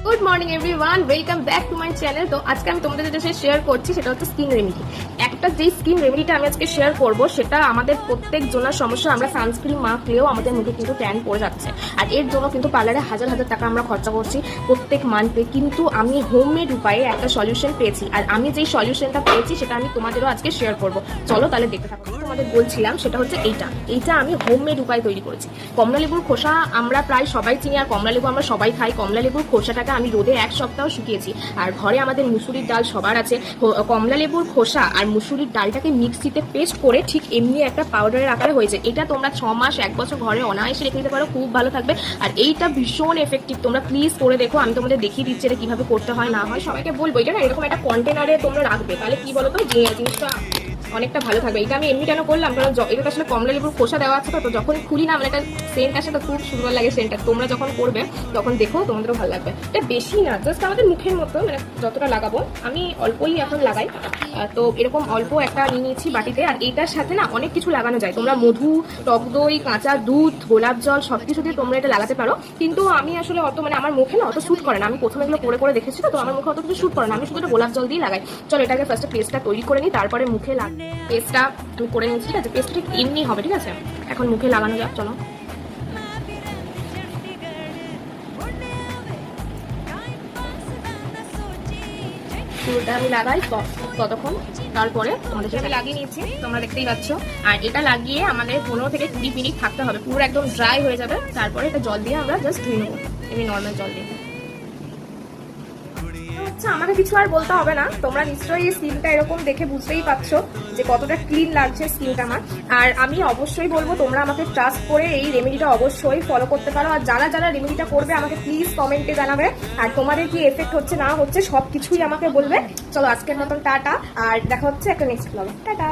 Good morning everyone, welcome back to my channel. তো আজকে আমি তোমাদের যেটা শেয়ার করছি সেটা হচ্ছে স্কিন রেমেডি। একটা যেই স্কিন রেমেডিটা আমি আজকে শেয়ার করব সেটা আমাদের প্রত্যেক জনের সমস্যা। আমরা সানস্ক্রিন মাখলেও আমাদের মুখে কিন্তু ট্যান পড়ে যাচ্ছে, আর এর জন্য কিন্তু পার্লারে হাজার হাজার টাকা আমরা খরচা করছি প্রত্যেক মান্থে। কিন্তু আমি হোমমেড উপায়ে একটা সলিউশন পেয়েছি, আর আমি যেই সলিউশনটা পেয়েছি সেটা আমি তোমাদেরও আজকে শেয়ার করব। চলো তাহলে দেখতে থাকো। তোমাদের বলছিলাম সেটা হচ্ছে এইটা আমি হোমমেড উপায়ে তৈরি করেছি। কমলা লেবুর খোসা আমরা প্রায় সবাই চিনি, আর কমলা লেবু আমরা সবাই খাই। কমলা লেবুর খোসাটাকে আমি রোদে 1 সপ্তাহ শুকিয়েছি, আর ঘরে আমাদের মুসুরির ডাল সবার আছে। কমলা লেবুর খোসা আর মুসুরির ডালটাকে মিক্সিতে পেস্ট করে ঠিক এমনি একটা পাউডারের আকারে হয়েছে। এটা তোমরা 6 মাস 1 বছর ঘরে অনায়াসে রেখে দিতে পারো, খুব ভালো থাকবে। আর এইটা ভীষণ এফেক্টিভ, তোমরা প্লিজ করে দেখো। আমি তোমাদের দেখিয়ে দিচ্ছি এটা কিভাবে করতে হয় না হয়। সবাইকে বলবো এটা না এরকম একটা কন্টেনারে তোমরা রাখবে, তাহলে কি বলো তো, যে জিনিসটা অনেকটা ভালো থাকবে। এটা আমি এমনি কেন করলাম, কারণ এটা আসলে কমলা লেবুর খোসা দেওয়া আছে, তো যখন খুলি না মানে একটা সেন্ট আসে, তো খুব সুন্দর লাগে সেন্টটা। তোমরা যখন করবে তখন দেখো তোমাদেরও ভালো লাগবে। এটা বেশি না, জাস্ট আমাদের মুখের মতো, মানে যতটা লাগাবো আমি অল্পই এখন লাগাই। তো এরকম অল্প একটা নিয়ে নিয়েছি বাটিতে। আর এইটার সাথে না অনেক কিছু লাগানো যায়, তোমরা মধু, টক দই, কাঁচা দুধ, গোলাপ জল সবকিছু দিয়ে তোমরা এটা লাগাতে পারো। কিন্তু আমি আসলে অত মানে আমার মুখে না অত শুট করে না। আমি প্রথমে এগুলো করে দেখেছি, তো আমার মুখে অত কিছু শুট করে না। আমি শুধু একটা গোলাপ জল দিয়ে লাগাই। চলো এটাকে ফার্স্টে পেস্টটা তৈরি করে নিই, তারপরে মুখে পেস্টটা আমি করে নিচ্ছি। ঠিক আছে, পেস্টটা ঠিক এমনি হবে। ঠিক আছে, এখন মুখে লাগানো যাক। চলো পুরোটা আমি লাগাই ততক্ষণ। তারপরে তোমাদের সাথে লাগিয়ে নিয়েছি, তোমরা দেখতেই পাচ্ছ। আর এটা লাগিয়ে আমাদের 15 থেকে 20 মিনিট থাকতে হবে, পুরো একদম ড্রাই হয়ে যাবে। তারপরে এটা জল দিয়ে আমরা জাস্ট ধুয়ে নেবো, এমনি নর্মাল জল দিয়ে। আচ্ছা, আমাকে কিছু আর বলতে হবে না, তোমরা নিশ্চয়ই স্কিনটা এরকম দেখে বুঝতেই পারছো যে কতটা ক্লিন লাগছে স্কিনটা আমার। আর আমি অবশ্যই বলবো তোমরা আমাকে ট্রাস্ট করে এই রেমেডিটা অবশ্যই ফলো করতে পারো। আর যারা যারা রেমেডিটা করবে আমাকে প্লিজ কমেন্টে জানাবে, আর তোমাদের কি এফেক্ট হচ্ছে না হচ্ছে সবকিছুই আমাকে বলবে। চলো আজকের মতন টাটা, আর দেখা হচ্ছে একটা নেক্সট ব্লগে। টাটা।